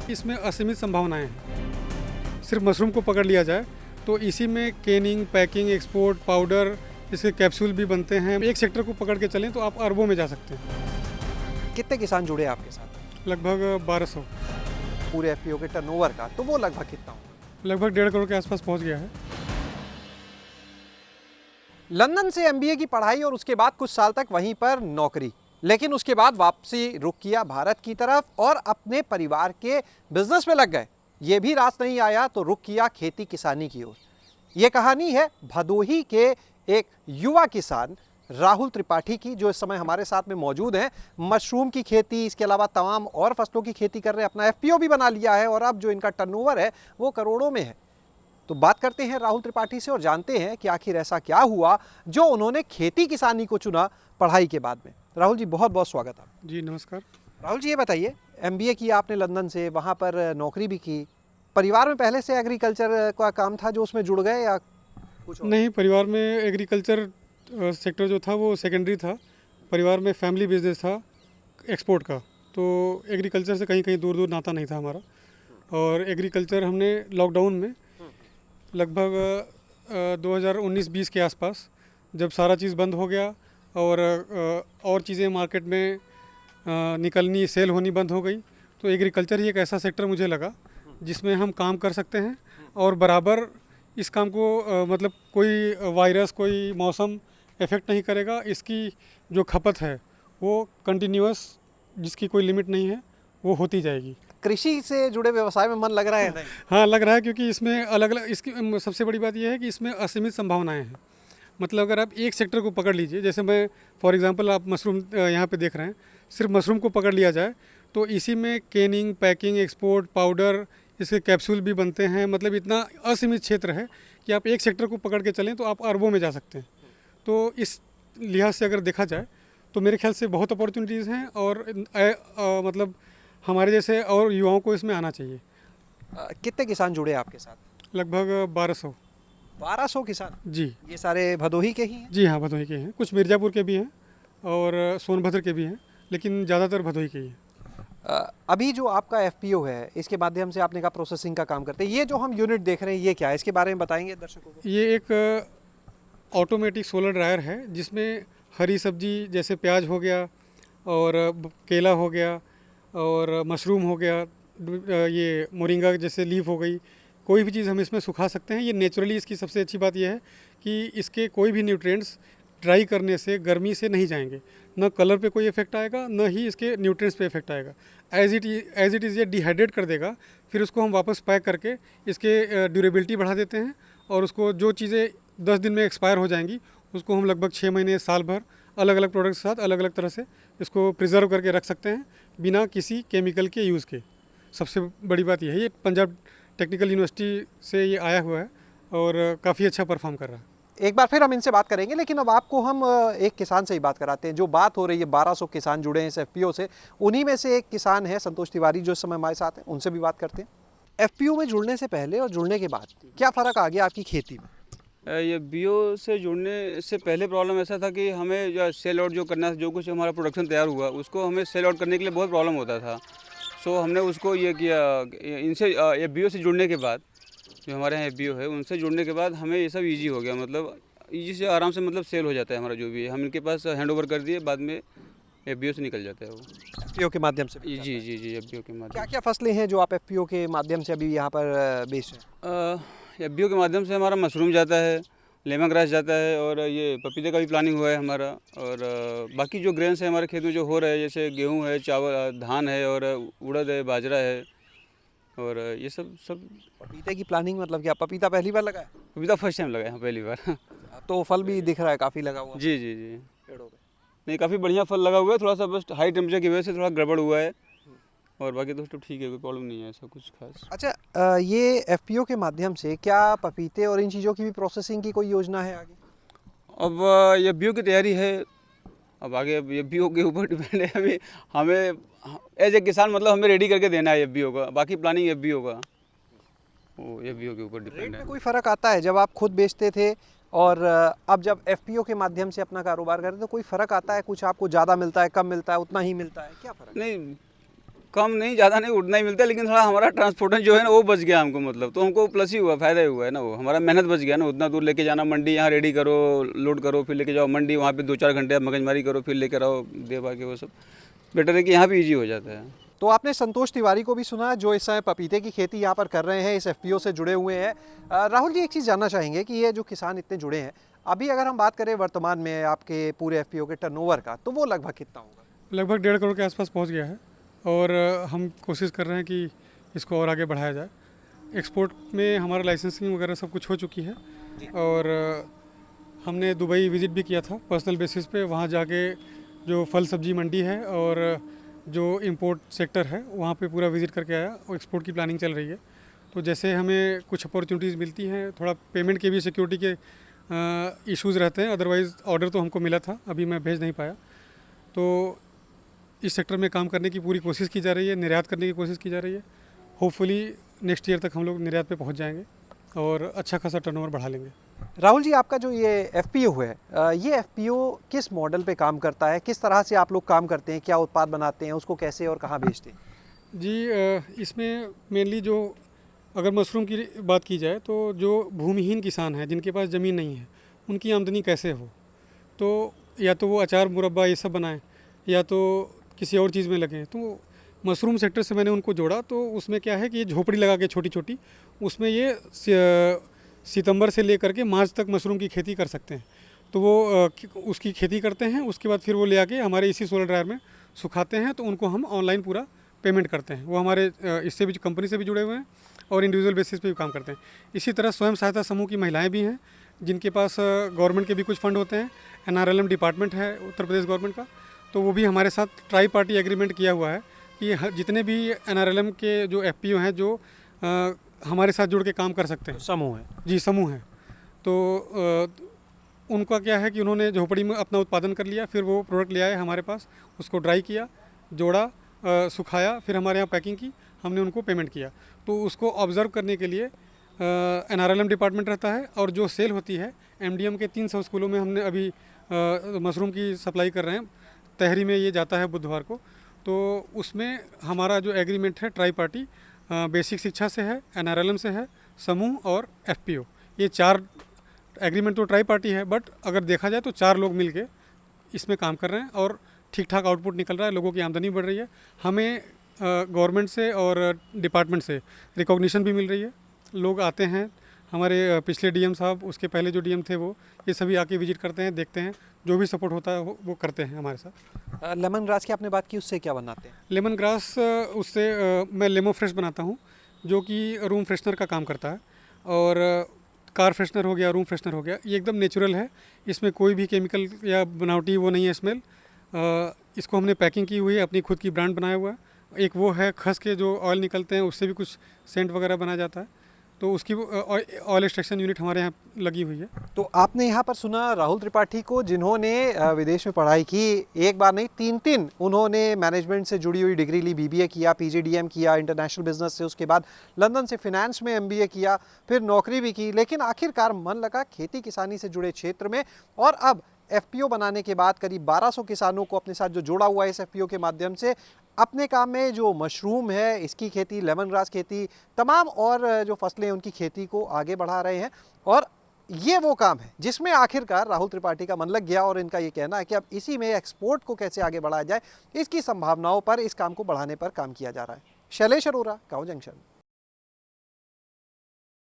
इसमें असीमित संभावनाएं हैं। सिर्फ मशरूम को पकड़ लिया जाए तो इसी में कैनिंग, पैकिंग, एक्सपोर्ट, पाउडर, इसके कैप्सूल भी बनते हैं। एक सेक्टर को पकड़ के चलें तो आप अरबों में जा सकते हैं। कितने किसान जुड़े आपके साथ? लगभग 1200, पूरे एफपीओ के टर्नओवर का, तो वो लगभग कितना होगा? लगभग 1.5 करोड़ के आसपास पहुंच गया है। लंदन से एमबीए की पढ़ाई और उसके बाद कुछ साल तक वहीं पर नौकरी, लेकिन उसके बाद वापसी रुख किया भारत की तरफ और अपने परिवार के बिजनेस में लग गए। ये भी रास नहीं आया तो रुख किया खेती किसानी की ओर। ये कहानी है भदोही के एक युवा किसान राहुल त्रिपाठी की, जो इस समय हमारे साथ में मौजूद हैं। मशरूम की खेती, इसके अलावा तमाम और फसलों की खेती कर रहे हैं, अपना एफपीओ भी बना लिया है और अब जो इनका टर्नओवर है वो करोड़ों में है। तो बात करते हैं राहुल त्रिपाठी से और जानते हैं कि आखिर ऐसा क्या हुआ जो उन्होंने खेती किसानी को चुना पढ़ाई के बाद में। राहुल जी, बहुत बहुत स्वागत है। जी नमस्कार। राहुल जी, ये बताइए, एमबीए किया आपने लंदन से, वहाँ पर नौकरी भी की, परिवार में पहले से एग्रीकल्चर का काम था जो उसमें जुड़ गए या कुछ और? नहीं, परिवार में एग्रीकल्चर सेक्टर जो था वो सेकेंडरी था। परिवार में फैमिली बिजनेस था एक्सपोर्ट का, तो एग्रीकल्चर से कहीं कहीं दूर दूर नाता नहीं था हमारा। और एग्रीकल्चर हमने लॉकडाउन में लगभग 2019-20 के आसपास, जब सारा चीज़ बंद हो गया और चीज़ें मार्केट में निकलनी, सेल होनी बंद हो गई, तो एग्रीकल्चर ही एक ऐसा सेक्टर मुझे लगा जिसमें हम काम कर सकते हैं और बराबर इस काम को मतलब कोई वायरस, कोई मौसम इफ़ेक्ट नहीं करेगा। इसकी जो खपत है वो कंटिन्यूअस, जिसकी कोई लिमिट नहीं है, वो होती जाएगी। कृषि से जुड़े व्यवसाय में मन लग रहा है? नहीं, हाँ लग रहा है, क्योंकि इसमें अलग अलग, इसकी सबसे बड़ी बात यह है कि इसमें असीमित संभावनाएं हैं। मतलब अगर आप एक सेक्टर को पकड़ लीजिए, जैसे मैं फॉर एग्जांपल आप मशरूम यहाँ पे देख रहे हैं, सिर्फ मशरूम को पकड़ लिया जाए तो इसी में कैनिंग, पैकिंग, एक्सपोर्ट, पाउडर, इसके कैप्सूल भी बनते हैं। मतलब इतना असीमित क्षेत्र है कि आप एक सेक्टर को पकड़ के चलें तो आप अरबों में जा सकते हैं। तो इस लिहाज से अगर देखा जाए तो मेरे ख्याल से बहुत अपॉर्चुनिटीज़ हैं और मतलब हमारे जैसे और युवाओं को इसमें आना चाहिए। कितने किसान जुड़े आपके साथ? लगभग 1200। 1200 किसान? जी। ये सारे भदोही के ही हैं? जी हाँ, भदोही के हैं, कुछ मिर्ज़ापुर के भी हैं और सोनभद्र के भी हैं, लेकिन ज़्यादातर भदोही के ही हैं। अभी जो आपका एफपीओ है, इसके माध्यम से आपने कहा प्रोसेसिंग का काम करते हैं, ये जो हम यूनिट देख रहे हैं ये क्या है, इसके बारे में बताएंगे दर्शकों को? ये एक ऑटोमेटिक सोलर ड्रायर है जिसमें हरी सब्जी जैसे प्याज हो गया और केला हो गया और मशरूम हो गया, ये मोरिंगा जैसे लीफ हो गई, कोई भी चीज़ हम इसमें सुखा सकते हैं। ये नेचुरली, इसकी सबसे अच्छी बात यह है कि इसके कोई भी न्यूट्रिएंट्स ड्राई करने से, गर्मी से नहीं जाएंगे। न कलर पे कोई इफेक्ट आएगा, न ही इसके न्यूट्रिएंट्स पे इफेक्ट आएगा। एज इट इज़ ये डिहाइड्रेट कर देगा। फिर उसको हम वापस पैक करके इसके ड्यूरेबिलिटी बढ़ा देते हैं और उसको जो चीज़ें 10 दिन में एक्सपायर हो जाएंगी उसको हम लगभग 6 महीने, साल भर अलग अलग प्रोडक्ट के साथ अलग अलग तरह से इसको प्रिजर्व करके रख सकते हैं बिना किसी केमिकल के यूज़ के। सबसे बड़ी बात यह है, ये पंजाब टेक्निकल यूनिवर्सिटी से ये आया हुआ है और काफ़ी अच्छा परफॉर्म कर रहा है। एक बार फिर हम इनसे बात करेंगे, लेकिन अब आपको हम एक किसान से ही बात कराते हैं। जो बात हो रही है, 1200 किसान जुड़े हैं इस एफपीओ से, उन्हीं में से एक किसान है संतोष तिवारी जो इस समय हमारे साथ हैं, उनसे भी बात करते हैं। एफपीओ में जुड़ने से पहले और जुड़ने के बाद क्या फ़र्क आ गया आपकी खेती में? ये बीओ से जुड़ने से पहले प्रॉब्लम ऐसा था कि हमें जो सेल आउट जो करना था, जो कुछ हमारा प्रोडक्शन तैयार हुआ उसको हमें सेल आउट करने के लिए बहुत प्रॉब्लम होता था। सो हमने उसको ये किया, इनसे ये बीओ से जुड़ने के बाद, जो हमारे यहाँ बीओ है उनसे जुड़ने के बाद हमें ये सब ईजी हो गया। मतलब ईजी से आराम से मतलब सेल हो जाता है हमारा जो भी है, हम इनके पास हैंड ओवर कर दिए, बाद में एफपीओ से निकल जाता है वो। एफपीओ के माध्यम से? जी जी जी, एफपीओ के माध्यम। क्या क्या फसलें हैं जो आप एफपीओ के माध्यम से अभी यहाँ पर बेच रहे हैं? एफपीओ के माध्यम से हमारा मशरूम जाता है, लेमन ग्रास जाता है और ये पपीते का भी प्लानिंग हुआ है हमारा। और बाकी जो ग्रेन्स है हमारे खेत में जो हो रहा है, जैसे गेहूं है, चावल, धान है और उड़द है, बाजरा है और ये सब। पपीते की प्लानिंग मतलब क्या, पपीता पहली बार लगा है? पपीता फर्स्ट टाइम लगा है पहली बार। तो फल भी दिख रहा है काफ़ी लगा हुआ? जी जी जी, पेड़ों पे नहीं काफ़ी बढ़िया फल लगा हुआ है। थोड़ा सा बस हाई टेम्परेचर की वजह से थोड़ा गड़बड़ हुआ है और बाकी तो ठीक है, कोई प्रॉब्लम नहीं है ऐसा कुछ खास। अच्छा, ये एफपीओ के माध्यम से क्या पपीते और इन चीज़ों की भी प्रोसेसिंग की कोई योजना है आगे? अब ये बीओ की तैयारी है, अब आगे ये बीओ के ऊपर डिपेंड है। हमें एज ए किसान मतलब हमें रेडी करके देना है ये बीओ का, बाकी प्लानिंग ये बीओ का, वो ये बीओ के ऊपर रेट डिपेंड है। में कोई फ़र्क आता है जब आप खुद बेचते थे और अब जब एफपीओ के माध्यम से अपना कारोबार करते हैं, तो कोई फ़र्क आता है? कुछ आपको ज़्यादा मिलता है, कम मिलता है, उतना ही मिलता है, क्या फ़र्क? नहीं, कम नहीं, ज़्यादा नहीं, उतना ही मिलता है, लेकिन थोड़ा हमारा ट्रांसपोर्टेशन जो है ना वो बच गया हमको, मतलब तो हमको प्लस ही हुआ, फ़ायदा ही हुआ है ना, वो हमारा मेहनत बच गया ना, उतना दूर लेके जाना, मंडी यहाँ रेडी करो, लोड करो, फिर लेके जाओ मंडी, वहाँ पे 2-4 घंटे मगजमारी करो, फिर लेकर आओ दे पा के, वो सब बेटर है कि यहाँ पे ईजी हो जाता है। तो आपने संतोष तिवारी को भी सुना जो इस समय पपीते की खेती यहाँ पर कर रहे हैं, इस एफपीओ से जुड़े हुए हैं। राहुल जी, एक चीज़ जानना चाहेंगे कि ये जो किसान इतने जुड़े हैं, अभी अगर हम बात करें वर्तमान में आपके पूरे एफपीओ के टर्नओवर का, तो वो लगभग कितना होगा? लगभग 1.5 करोड़ के आसपास पहुंच गया है और हम कोशिश कर रहे हैं कि इसको और आगे बढ़ाया जाए। एक्सपोर्ट में हमारा लाइसेंसिंग वगैरह सब कुछ हो चुकी है और हमने दुबई विज़िट भी किया था पर्सनल बेसिस पे। वहाँ जाके जो फल सब्जी मंडी है और जो इंपोर्ट सेक्टर है वहाँ पे पूरा विज़िट करके आया और एक्सपोर्ट की प्लानिंग चल रही है। तो जैसे हमें कुछ अपॉर्चुनिटीज़ मिलती हैं, थोड़ा पेमेंट के भी सिक्योरिटी के इश्यूज़ रहते हैं, अदरवाइज़ ऑर्डर तो हमको मिला था, अभी मैं भेज नहीं पाया। तो इस सेक्टर में काम करने की पूरी कोशिश की जा रही है, निर्यात करने की कोशिश की जा रही है। होपफुली नेक्स्ट ईयर तक हम लोग निर्यात पे पहुंच जाएंगे और अच्छा खासा टर्नओवर बढ़ा लेंगे। राहुल जी, आपका जो ये एफपीओ है, ये एफपीओ किस मॉडल पे काम करता है? किस तरह से आप लोग काम करते हैं? क्या उत्पाद बनाते हैं? उसको कैसे और कहाँ बेचते हैं? जी, इसमें मेनली जो अगर मशरूम की बात की जाए तो जो भूमिहीन किसान हैं, जिनके पास ज़मीन नहीं है, उनकी आमदनी कैसे हो, तो या तो वो अचार मुरब्बा ये सब बनाएं या तो किसी और चीज़ में लगें। तो मशरूम सेक्टर से मैंने उनको जोड़ा, तो उसमें क्या है कि ये झोपड़ी लगा के छोटी छोटी, उसमें ये सितंबर से लेकर के मार्च तक मशरूम की खेती कर सकते हैं। तो वो उसकी खेती करते हैं, उसके बाद फिर वो ले आके हमारे इसी सोलर ड्रायर में सुखाते हैं, तो उनको हम ऑनलाइन पूरा पेमेंट करते हैं। वो हमारे इससे भी कंपनी से भी जुड़े हुए हैं और इंडिविजुअल बेसिस पे भी काम करते हैं। इसी तरह स्वयं सहायता समूह की महिलाएं भी हैं, जिनके पास गवर्नमेंट के भी कुछ फंड होते हैं, NRLM डिपार्टमेंट है उत्तर प्रदेश गवर्नमेंट का, तो वो भी हमारे साथ ट्राई पार्टी एग्रीमेंट किया हुआ है कि जितने भी NRLM के जो FPO हैं जो हमारे साथ जुड़ के काम कर सकते हैं। समूह है जी, समूह है। तो उनका क्या है कि उन्होंने झोपड़ी में अपना उत्पादन कर लिया, फिर वो प्रोडक्ट ले आए हमारे पास, उसको ड्राई किया, जोड़ा, सुखाया, फिर हमारे यहाँ पैकिंग की, हमने उनको पेमेंट किया। तो उसको ऑब्ज़र्व करने के लिए NRLM डिपार्टमेंट रहता है और जो सेल होती है MDM के 300 स्कूलों में हमने अभी मशरूम की सप्लाई कर रहे हैं। तहरी में ये जाता है बुधवार को, तो उसमें हमारा जो एग्रीमेंट है ट्राई पार्टी बेसिक शिक्षा से है, NRLM से है, समूह और FPO, ये 4 एग्रीमेंट तो ट्राई पार्टी है, बट अगर देखा जाए तो 4 लोग मिलके इसमें काम कर रहे हैं और ठीक ठाक आउटपुट निकल रहा है, लोगों की आमदनी बढ़ रही है। हमें गवर्नमेंट से और डिपार्टमेंट से रिकॉग्निशन भी मिल रही है। लोग आते हैं, हमारे पिछले DM साहब, उसके पहले जो DM थे वो, ये सभी आके विजिट करते हैं, देखते हैं, जो भी सपोर्ट होता है वो करते हैं हमारे साथ। लेमन ग्रास की आपने बात की, उससे क्या बनाते हैं? लेमन ग्रास उससे मैं लेमो फ्रेश बनाता हूँ, जो कि रूम फ्रेशनर का काम करता है, और कार फ्रेशनर हो गया, रूम फ्रेशनर हो गया, ये एकदम नेचुरल है, इसमें कोई भी केमिकल या बनावटी वो नहीं है स्मेल। इसको हमने पैकिंग की हुई है, अपनी खुद की ब्रांड बनाया हुआ है। एक वो है खस के जो ऑयल निकलते हैं, उससे भी कुछ सेंट वगैरह बनाया जाता है, तो उसकी ऑयल एक्सट्रैक्शन यूनिट हमारे यहाँ लगी हुई है। तो आपने यहाँ पर सुना राहुल त्रिपाठी को, जिन्होंने विदेश में पढ़ाई की, एक बार नहीं 3 उन्होंने मैनेजमेंट से जुड़ी हुई डिग्री ली, BBA किया, PGDM किया इंटरनेशनल बिजनेस से, उसके बाद लंदन से फिनेंस में MBA किया, फिर नौकरी भी की, लेकिन आखिरकार मन लगा खेती किसानी से जुड़े क्षेत्र में। और अब FPO बनाने के बाद करीब 1200 किसानों को अपने साथ जो जोड़ा हुआ है इस FPO के माध्यम से, अपने काम में जो मशरूम है इसकी खेती, लेमन ग्रास खेती, तमाम और जो फसलें उनकी खेती को आगे बढ़ा रहे हैं। और ये वो काम है जिसमें आखिरकार राहुल त्रिपाठी का मन लग गया, और इनका ये कहना है कि अब इसी में एक्सपोर्ट को कैसे आगे बढ़ाया जाए, इसकी संभावनाओं पर, इस काम को बढ़ाने पर काम किया जा रहा है। शैलेश अरोरा, गाँव जंक्शन।